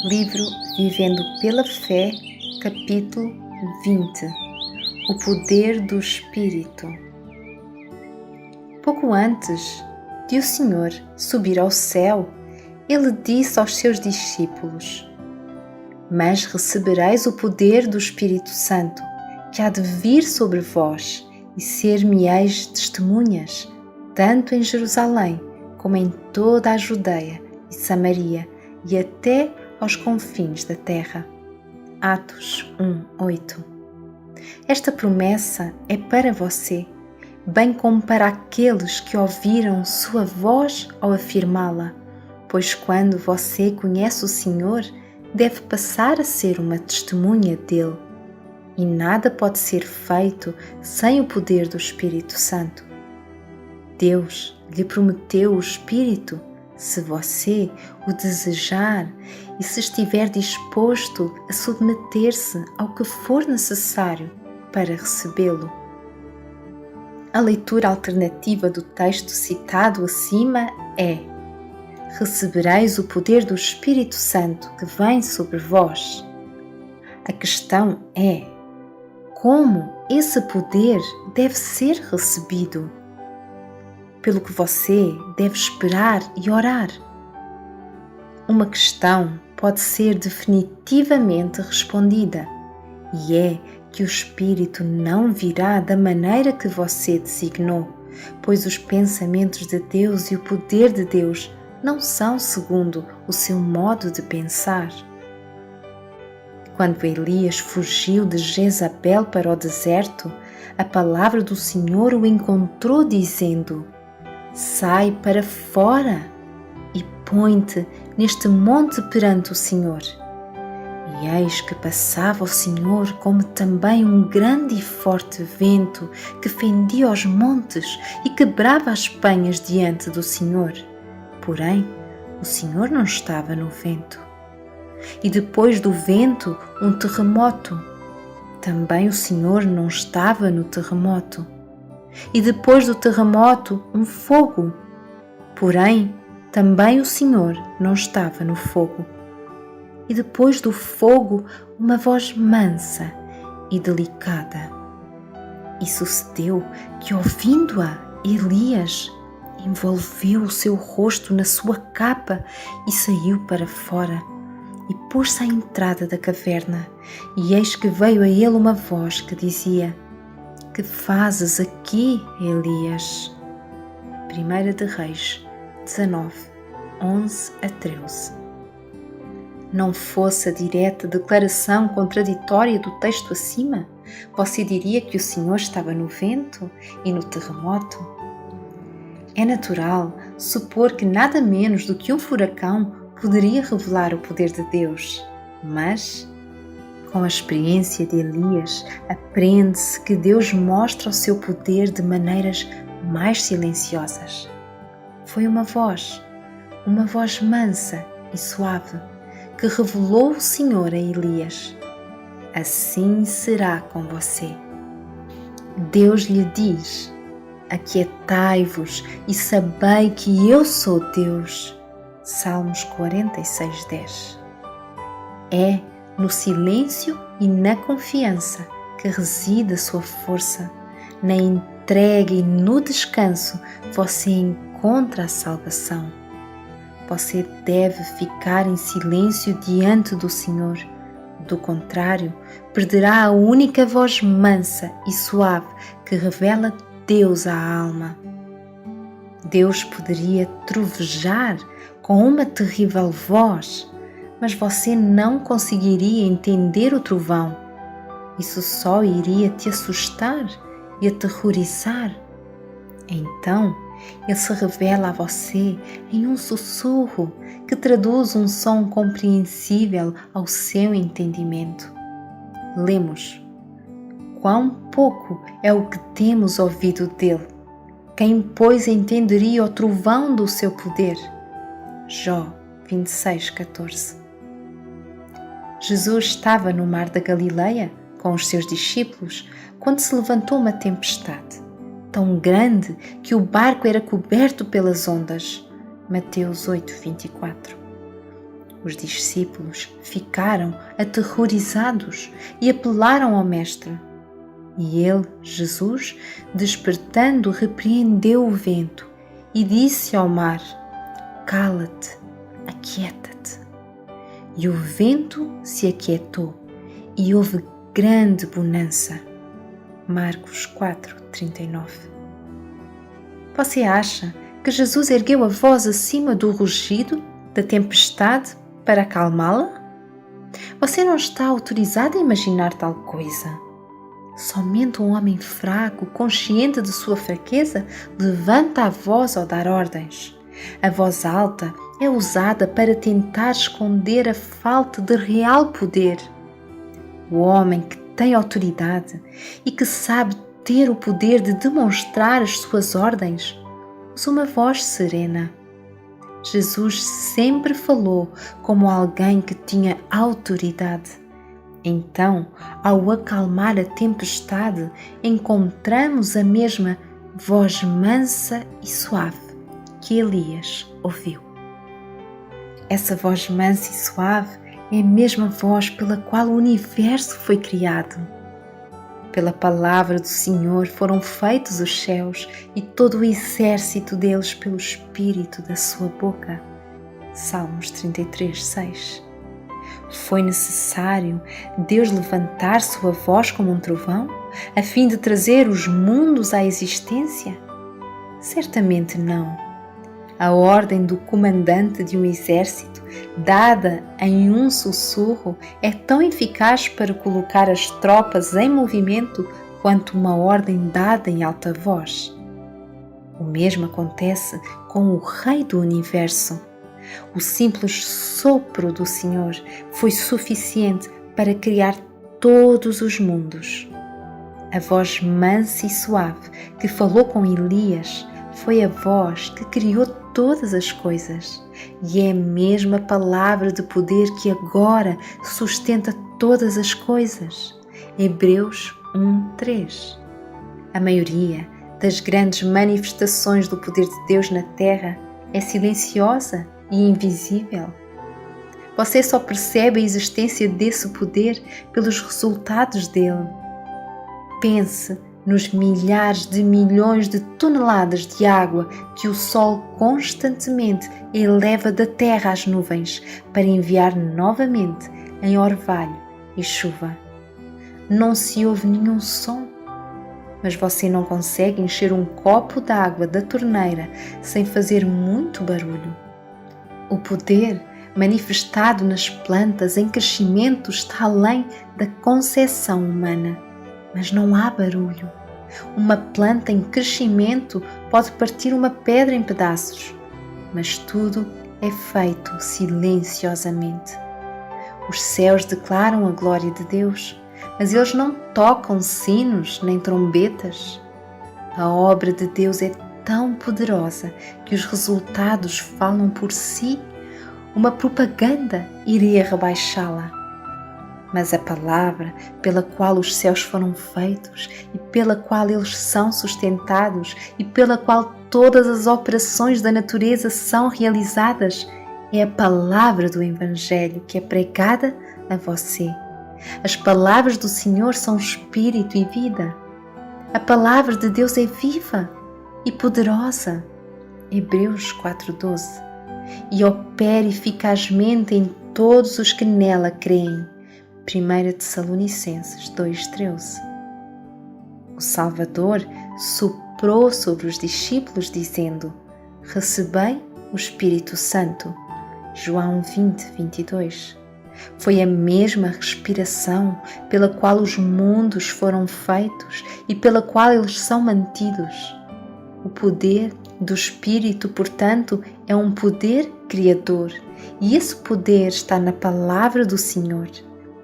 Livro Vivendo pela Fé, capítulo 20. O poder do Espírito. Pouco antes de o Senhor subir ao céu, ele disse aos seus discípulos: Mas recebereis o poder do Espírito Santo, que há de vir sobre vós, e ser-me-eis testemunhas, tanto em Jerusalém, como em toda a Judeia e Samaria, e até aos confins da terra. Atos 1:8. Esta promessa é para você, bem como para aqueles que ouviram sua voz ao afirmá-la, pois quando você conhece o Senhor, deve passar a ser uma testemunha dele. E nada pode ser feito sem o poder do Espírito Santo. Deus lhe prometeu o Espírito, se você o desejar e se estiver disposto a submeter-se ao que for necessário para recebê-lo. A leitura alternativa do texto citado acima é: Recebereis o poder do Espírito Santo que vem sobre vós. A questão é: como esse poder deve ser recebido? Pelo que você deve esperar e orar. Uma questão pode ser definitivamente respondida, e é que o Espírito não virá da maneira que você designou, pois os pensamentos de Deus e o poder de Deus não são segundo o seu modo de pensar. Quando Elias fugiu de Jezabel para o deserto, a palavra do Senhor o encontrou dizendo: Sai para fora e põe-te neste monte perante o Senhor. E eis que passava o Senhor como também um grande e forte vento que fendia os montes e quebrava as penhas diante do Senhor. Porém, o Senhor não estava no vento. E depois do vento, um terremoto. Também o Senhor não estava no terremoto. E depois do terremoto, um fogo. Porém, também o Senhor não estava no fogo. E depois do fogo, uma voz mansa e delicada. E sucedeu que, ouvindo-a, Elias envolveu o seu rosto na sua capa e saiu para fora. E pôs-se à entrada da caverna. E eis que veio a ele uma voz que dizia: Que fazes aqui, Elias? 1 de Reis 19, 11-13. Não fosse a direta declaração contraditória do texto acima, você diria que o Senhor estava no vento e no terremoto? É natural supor que nada menos do que um furacão poderia revelar o poder de Deus, mas com a experiência de Elias, aprende-se que Deus mostra o seu poder de maneiras mais silenciosas. Foi uma voz mansa e suave, que revelou o Senhor a Elias. Assim será com você. Deus lhe diz: Aquietai-vos e sabei que eu sou Deus. Salmos 46:10. É no silêncio e na confiança que reside a sua força. Na entrega e no descanso você encontra a salvação. Você deve ficar em silêncio diante do Senhor. Do contrário, perderá a única voz mansa e suave que revela Deus à alma. Deus poderia trovejar com uma terrível voz, mas você não conseguiria entender o trovão. Isso só iria te assustar e aterrorizar. Então, ele se revela a você em um sussurro que traduz um som compreensível ao seu entendimento. Lemos: Quão pouco é o que temos ouvido dele! Quem, pois, entenderia o trovão do seu poder? Jó 26:14. Jesus estava no mar da Galileia com os seus discípulos quando se levantou uma tempestade, tão grande que o barco era coberto pelas ondas. Mateus 8:24. Os discípulos ficaram aterrorizados e apelaram ao Mestre. E ele, Jesus, despertando, repreendeu o vento e disse ao mar: Cala-te, aquieta-te. E o vento se aquietou e houve grande bonança. Marcos 4:39. Você acha que Jesus ergueu a voz acima do rugido da tempestade para acalmá-la? Você não está autorizado a imaginar tal coisa. Somente um homem fraco, consciente de sua fraqueza, levanta a voz ao dar ordens. A voz alta é usada para tentar esconder a falta de real poder. O homem que tem autoridade e que sabe ter o poder de demonstrar as suas ordens usa uma voz serena. Jesus sempre falou como alguém que tinha autoridade. Então, ao acalmar a tempestade, encontramos a mesma voz mansa e suave que Elias ouviu. Essa voz mansa e suave é a mesma voz pela qual o universo foi criado. Pela palavra do Senhor foram feitos os céus e todo o exército deles pelo Espírito da sua boca. Salmos 33:6. Foi necessário Deus levantar sua voz como um trovão, a fim de trazer os mundos à existência? Certamente não. A ordem do comandante de um exército, dada em um sussurro, é tão eficaz para colocar as tropas em movimento quanto uma ordem dada em alta voz. O mesmo acontece com o Rei do Universo. O simples sopro do Senhor foi suficiente para criar todos os mundos. A voz mansa e suave que falou com Elias foi a voz que criou todas as coisas e é a mesma palavra de poder que agora sustenta todas as coisas. Hebreus 1:3. A maioria das grandes manifestações do poder de Deus na Terra é silenciosa e invisível. Você só percebe a existência desse poder pelos resultados dele. Pense nos milhares de milhões de toneladas de água que o Sol constantemente eleva da terra às nuvens para enviar novamente em orvalho e chuva. Não se ouve nenhum som, mas você não consegue encher um copo de água da torneira sem fazer muito barulho. O poder manifestado nas plantas em crescimento está além da concepção humana, mas não há barulho. Uma planta em crescimento pode partir uma pedra em pedaços, mas tudo é feito silenciosamente. Os céus declaram a glória de Deus, mas eles não tocam sinos nem trombetas. A obra de Deus é tão poderosa que os resultados falam por si. Uma propaganda iria rebaixá-la. Mas a palavra pela qual os céus foram feitos e pela qual eles são sustentados e pela qual todas as operações da natureza são realizadas é a palavra do Evangelho que é pregada a você. As palavras do Senhor são espírito e vida. A palavra de Deus é viva e poderosa. Hebreus 4:12. E opera eficazmente em todos os que nela creem. 1 Tessalonicenses 2:13. O Salvador soprou sobre os discípulos dizendo: Recebei o Espírito Santo. João 20:22. Foi a mesma respiração pela qual os mundos foram feitos e pela qual eles são mantidos. O poder do Espírito, portanto, é um poder criador, e esse poder está na palavra do Senhor.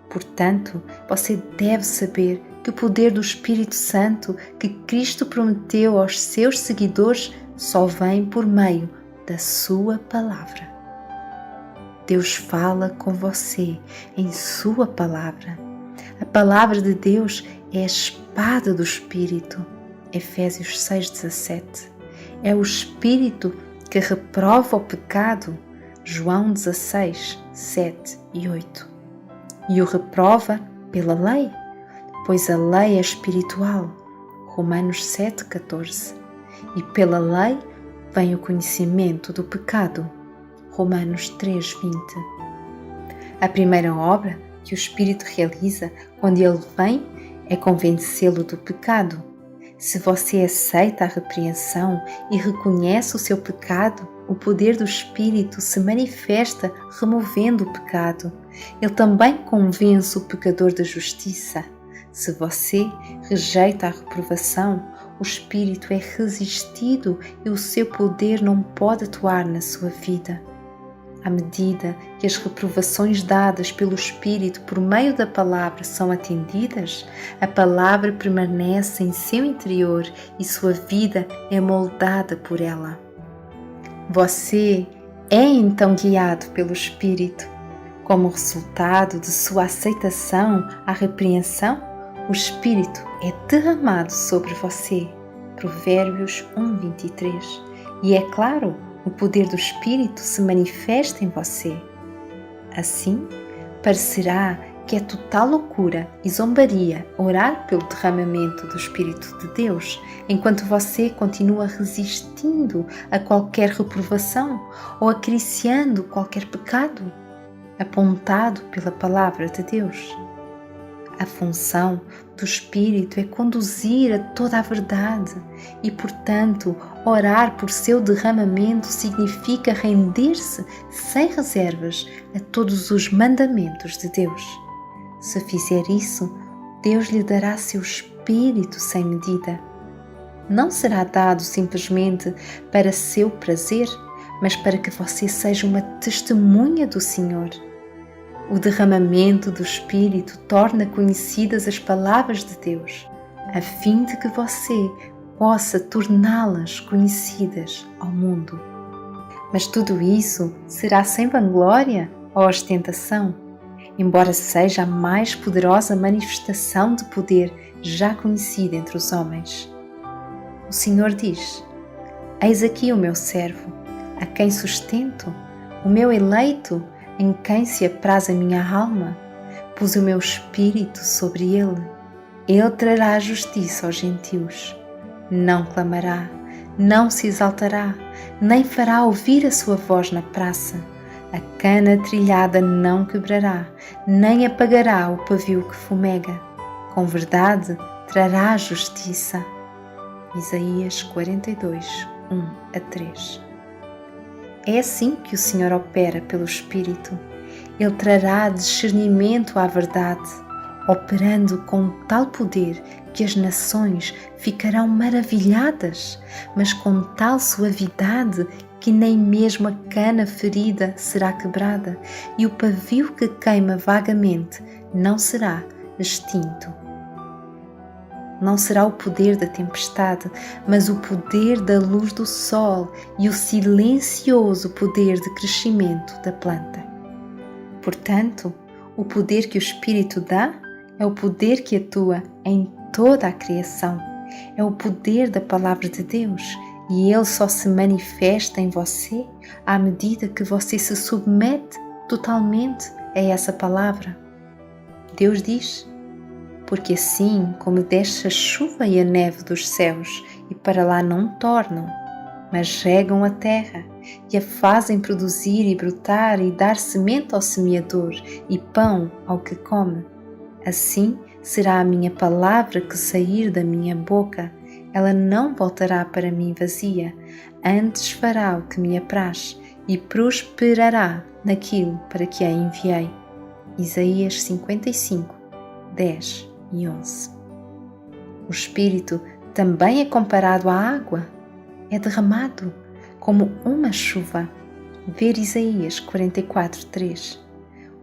Portanto, você deve saber que o poder do Espírito Santo que Cristo prometeu aos seus seguidores só vem por meio da sua palavra. Deus fala com você em sua palavra. A palavra de Deus é a espada do Espírito. Efésios 6:17. É o Espírito que reprova o pecado, João 16, 7 e 8. E o reprova pela lei, pois a lei é espiritual. Romanos 7, 14. E pela lei vem o conhecimento do pecado. Romanos 3, 20. A primeira obra que o Espírito realiza quando ele vem é convencê-lo do pecado. Se você aceita a repreensão e reconhece o seu pecado, o poder do Espírito se manifesta removendo o pecado. Ele também convence o pecador da justiça. Se você rejeita a reprovação, o Espírito é resistido e o seu poder não pode atuar na sua vida. À medida que as reprovações dadas pelo Espírito por meio da palavra são atendidas, a palavra permanece em seu interior e sua vida é moldada por ela. Você é então guiado pelo Espírito. Como resultado de sua aceitação à repreensão, o Espírito é derramado sobre você. Provérbios 1:23. E é claro, o poder do Espírito se manifesta em você. Assim, parecerá que é total loucura e zombaria orar pelo derramamento do Espírito de Deus, enquanto você continua resistindo a qualquer reprovação ou acariciando qualquer pecado, apontado pela palavra de Deus. A função do Espírito é conduzir a toda a verdade e, portanto, orar por seu derramamento significa render-se sem reservas a todos os mandamentos de Deus. Se fizer isso, Deus lhe dará seu Espírito sem medida. Não será dado simplesmente para seu prazer, mas para que você seja uma testemunha do Senhor. O derramamento do Espírito torna conhecidas as palavras de Deus, a fim de que você possa torná-las conhecidas ao mundo. Mas tudo isso será sem vanglória ou ostentação, embora seja a mais poderosa manifestação de poder já conhecida entre os homens. O Senhor diz: Eis aqui o meu servo, a quem sustento, o meu eleito, em quem se apraz a minha alma. Pus o meu Espírito sobre ele. Ele trará justiça aos gentios. Não clamará, não se exaltará, nem fará ouvir a sua voz na praça. A cana trilhada não quebrará, nem apagará o pavio que fumega. Com verdade trará justiça. Isaías 42, 1-3. É assim que o Senhor opera pelo Espírito. Ele trará discernimento à verdade, operando com tal poder que as nações ficarão maravilhadas, mas com tal suavidade que nem mesmo a cana ferida será quebrada e o pavio que queima vagamente não será extinto. Não será o poder da tempestade, mas o poder da luz do sol e o silencioso poder de crescimento da planta. Portanto, o poder que o Espírito dá é o poder que atua em toda a criação. É o poder da Palavra de Deus e ele só se manifesta em você à medida que você se submete totalmente a essa palavra. Deus diz: porque assim como desce a chuva e a neve dos céus e para lá não tornam, mas regam a terra e a fazem produzir e brotar e dar semente ao semeador e pão ao que come, assim será a minha palavra que sair da minha boca. Ela não voltará para mim vazia, antes fará o que me apraz e prosperará naquilo para que a enviei. Isaías 55, 10 e 11. O Espírito também é comparado à água, é derramado como uma chuva. Ver Isaías 44, 3.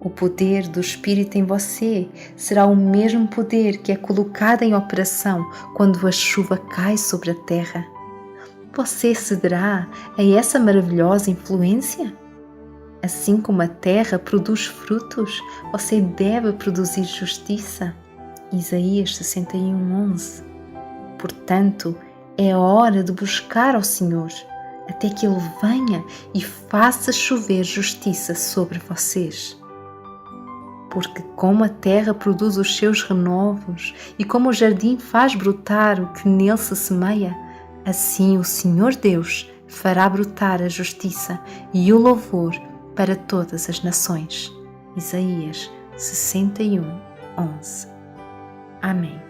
O poder do Espírito em você será o mesmo poder que é colocado em operação quando a chuva cai sobre a terra. Você cederá a essa maravilhosa influência? Assim como a terra produz frutos, você deve produzir justiça. Isaías 61, 11. Portanto, é hora de buscar ao Senhor, até que Ele venha e faça chover justiça sobre vocês. Porque como a terra produz os seus renovos e como o jardim faz brotar o que nele se semeia, assim o Senhor Deus fará brotar a justiça e o louvor para todas as nações. Isaías 61:11. Amém.